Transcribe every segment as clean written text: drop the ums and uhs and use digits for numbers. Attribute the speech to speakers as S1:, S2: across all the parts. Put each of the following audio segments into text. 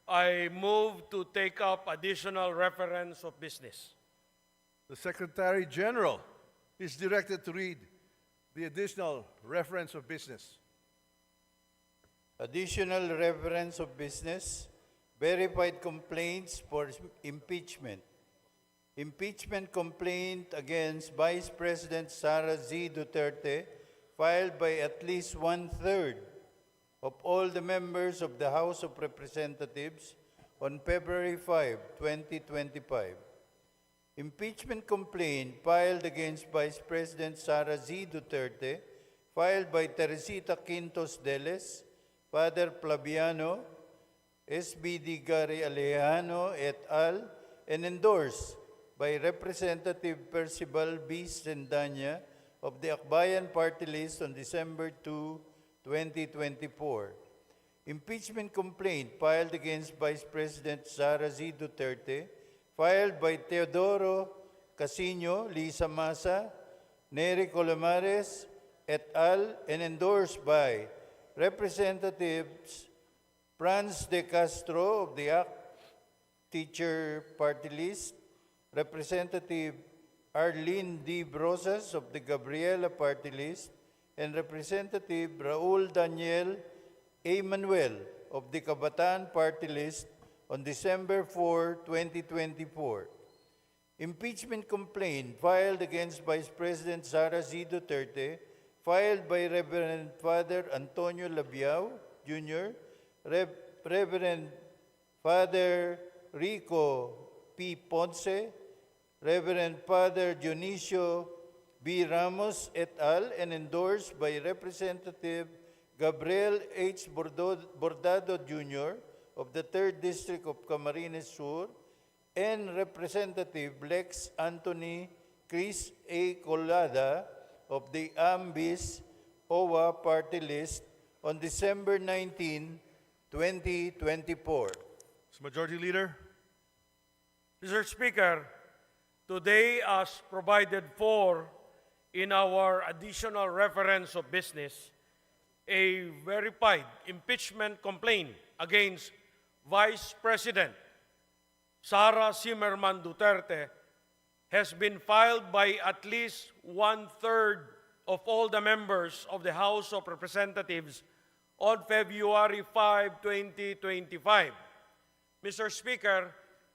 S1: I move to take up additional reference of business.
S2: The Secretary General is directed to read the additional reference of business.
S3: Additional reference of business, verified complaints for impeachment. Impeachment complaint against Vice President Sara Z. Duterte filed by at least one-third of all the members of the House of Representatives on February 5, 2025. Impeachment complaint filed against Vice President Sara Z. Duterte filed by Teresita Kinos Delles, Padre Flaviano, SBD Gary Alejano et al., and endorsed by Representative Percival B. Sendanya of the Akbayan Party List on December 2, 2024. Impeachment complaint filed against Vice President Sara Z. Duterte, filed by Theodoro Casino, Lisa Masa, Ner Karez et al., and endorsed by Representatives Franz de Castro of the Teacher Party List, Representative Arlene Brosas of the Gabriela Party List, and Representative Raul Daniel Emmanuel of the Kabataan Party List on December 4, 2024. Impeachment complaint filed against Vice President Sara Z. Duterte, filed by Reverend Father Antonio Labiao Jr., Reverend Father Rico P. Ponce, Reverend Father Dionisio B. Ramos et al., and endorsed by Representative Gabriel H. Bordado Jr. of the 3rd District of Camarines Sur, and Representative Lex Anthony Chris Colada of the Ambis-Agri Party List on December 19, 2024.
S2: Majority Leader.
S1: Mr. Speaker, today, as provided for in our additional reference of business, a verified impeachment complaint against Vice President Sara Zimmerman Duterte has been filed by at least one-third of all the members of the House of Representatives on February 5, 2025. Mr. Speaker,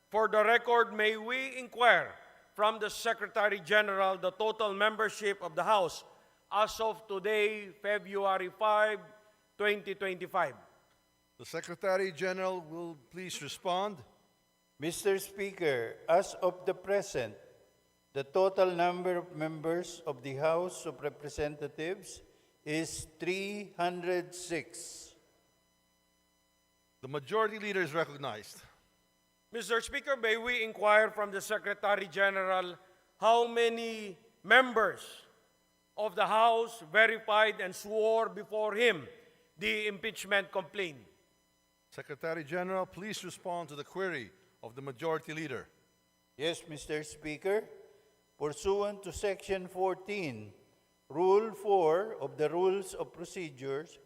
S1: for the record, may we inquire from the Secretary General the total membership of the House as of today, February 5, 2025.
S2: The Secretary General will please respond.
S3: Mr. Speaker, as of the present, the total number of members of the House of Representatives is 306.
S2: The Majority Leader is recognized.
S1: Mr. Speaker, may we inquire from the Secretary General how many members of the House verified and swore before him the impeachment complaint?
S2: Secretary General, please respond to the query of the Majority Leader.
S3: Yes, Mr. Speaker. Pursuant to Section 14, Rule 4 of the Rules of Procedures,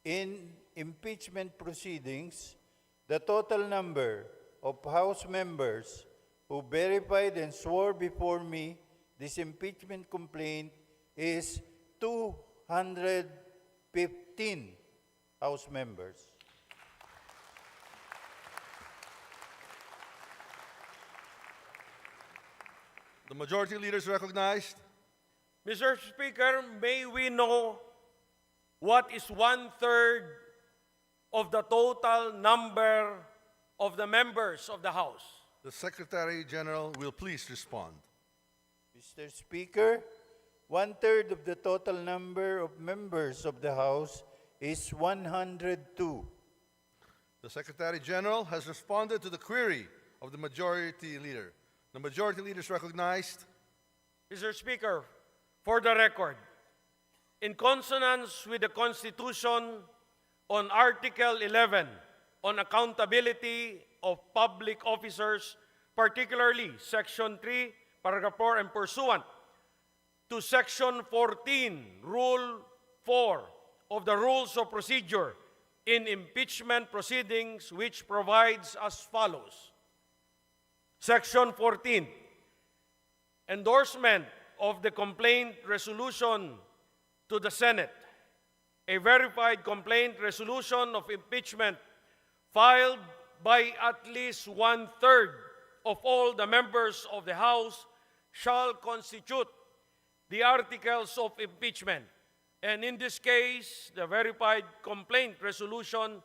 S3: in impeachment proceedings, the total number of House members who verified and swore before me this impeachment complaint is 215 House members.
S2: The Majority Leader is recognized.
S1: Mr. Speaker, may we know what is one-third of the total number of the members of the House?
S2: The Secretary General will please respond.
S3: Mr. Speaker, one-third of the total number of members of the House is 102.
S2: The Secretary General has responded to the query of the Majority Leader. The Majority Leader is recognized.
S1: Mr. Speaker, for the record, in consonance with the Constitution on Article 11 on accountability of public officers, particularly Section 3, Paragraph 4, and pursuant to Section 14, Rule 4 of the Rules of Procedure, in impeachment proceedings, which provides as follows. Section 14, endorsement of the complaint resolution to the Senate. A verified complaint resolution of impeachment filed by at least one-third of all the members of the House shall constitute the articles of impeachment. And in this case, the verified complaint resolution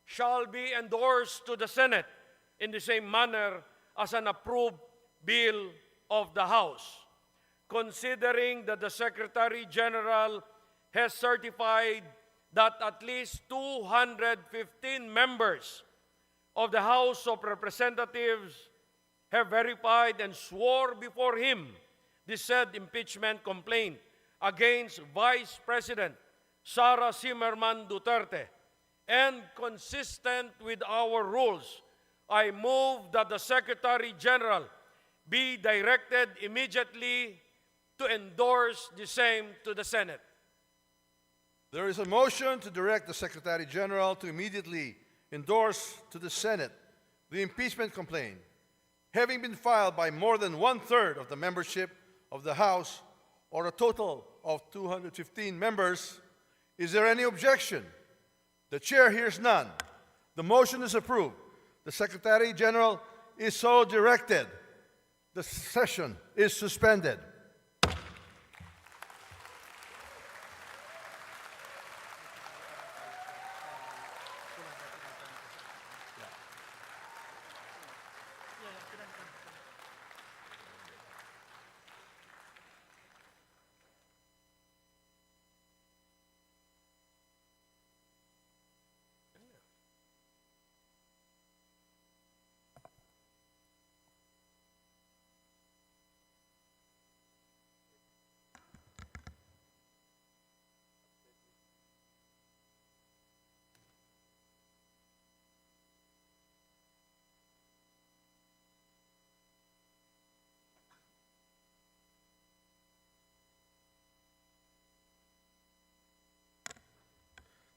S1: shall be endorsed to the Senate in the same manner as an approved bill of the House. Considering that the Secretary General has certified that at least 215 members of the House of Representatives have verified and swore before him the said impeachment complaint against Vice President Sara Duterte, and consistent with our rules, I move that the Secretary General be directed immediately to endorse the same to the Senate.
S2: There is a motion to direct the Secretary General to immediately endorse to the Senate the impeachment complaint, having been filed by more than one-third of the membership of the House, or a total of 215 members. Is there any objection? The chair hears none. The motion is approved. The Secretary General is so directed. The session is suspended.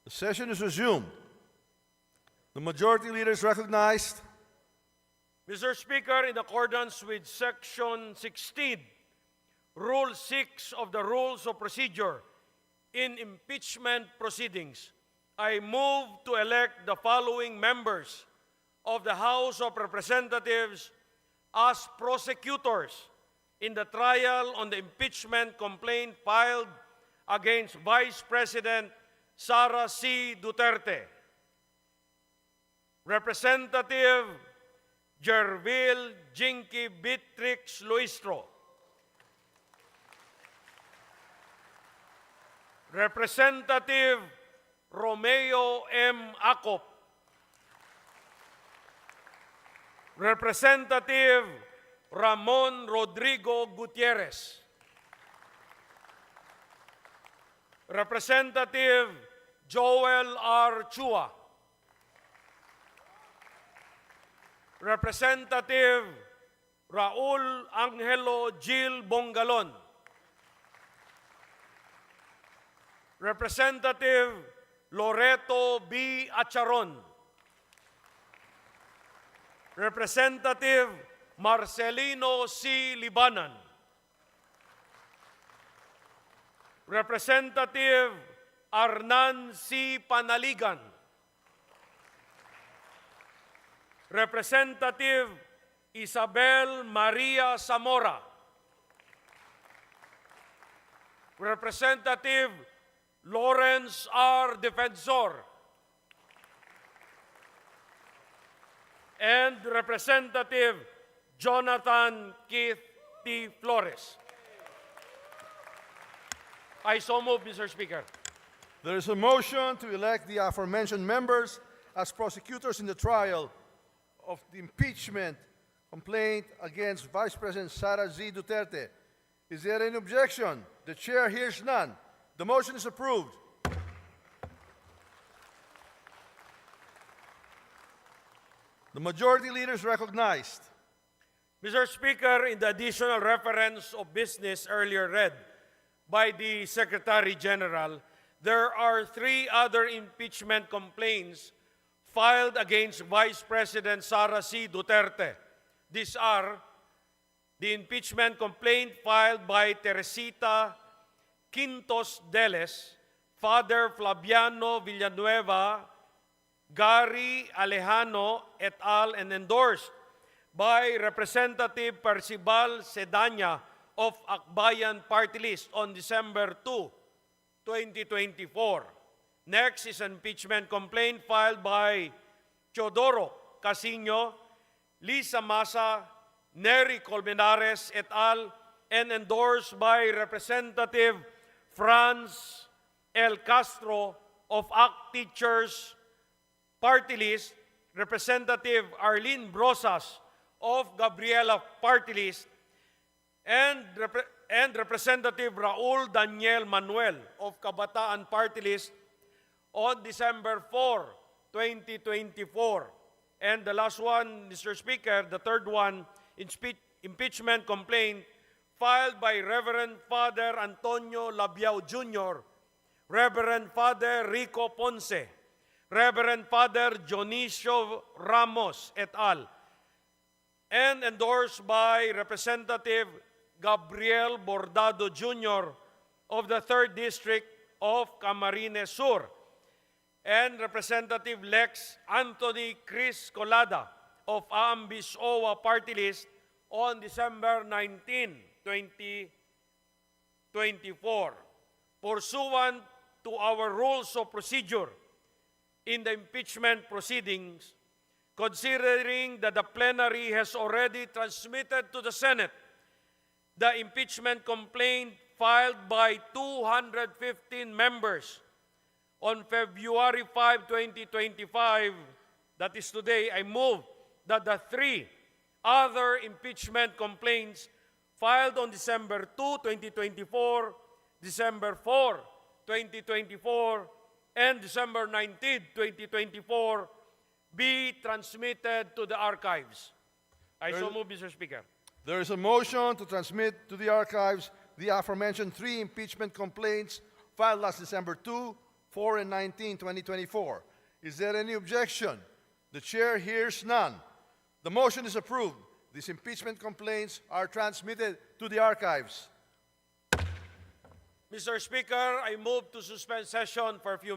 S2: The session is resumed. The majority leader is recognized.
S1: Mr. Speaker, in accordance with Section 16, Rule 6 of the Rules of Procedure in impeachment proceedings, I move to elect the following members of the House of Representatives as prosecutors in the trial on the impeachment complaint filed against Vice President Sara C. Duterte. Representative Jervil Jinky Beatrix Luistro. Representative Romeo M. Acop. Representative Ramon Rodrigo Gutierrez. Representative Joel R. Chua. Representative Raul Angelo Gil Bongalon. Representative Loreto B. Acharon. Representative Marcelino C. Libanan. Representative Arnan C. Panaligan. Representative Isabel Maria Zamora. Representative Lawrence R. Defensor. And Representative Jonathan Keith T. Flores. I so move, Mr. Speaker.
S2: There is a motion to elect the aforementioned members as prosecutors in the trial of the impeachment complaint against Vice President Sara Z. Duterte. Is there any objection? The chair hears none. The motion is approved. The majority leader is recognized.
S1: Mr. Speaker, in the additional reference of business earlier read by the Secretary General, there are 3 other impeachment complaints filed against Vice President Sara Z. Duterte. These are the impeachment complaint filed by Teresita Kinos Delles, Padre Flaviano Villanueva, Gary Alejano et al. And endorsed by Representative Percival Sedanya of Akbayan Party List on December 2, 2024. Next is an impeachment complaint filed by Theodoro Casino, Lisa Masa, Ner Karez et al. And endorsed by Representative France El Castro of ACT Teachers Party List, Representative Arlene Brosas of Gabriela Party List, and Representative Raul Daniel Emmanuel of Kabataan Party List on December 4, 2024. And the last one, Mr. Speaker, the third one, impeachment complaint filed by Reverend Father Antonio Labiao Jr., Reverend Father Rico Ponce, Reverend Father Dionisio Ramos et al., and endorsed by Representative Gabriel Bordado Jr. of the 3rd District of Camarines Sur, and Representative Lex Anthony Chris Colada of Ambis-Agri Party List on December 19, 2024. Pursuant to our rules of procedure in the impeachment proceedings, considering that the plenary has already transmitted to the Senate the impeachment complaint filed by 215 members on February 5, 2025, that is today, I move that the 3 other impeachment complaints filed on December 2, 2024, December 4, 2024, and December 19, 2024, be transmitted to the archives. I so move, Mr. Speaker.
S2: There is a motion to transmit to the archives the aforementioned 3 impeachment complaints filed last December 2, 4, and 19, 2024. Is there any objection? The chair hears none. The motion is approved. These impeachment complaints are transmitted to the archives.
S1: Mr. Speaker, I move to suspend session for a few minutes.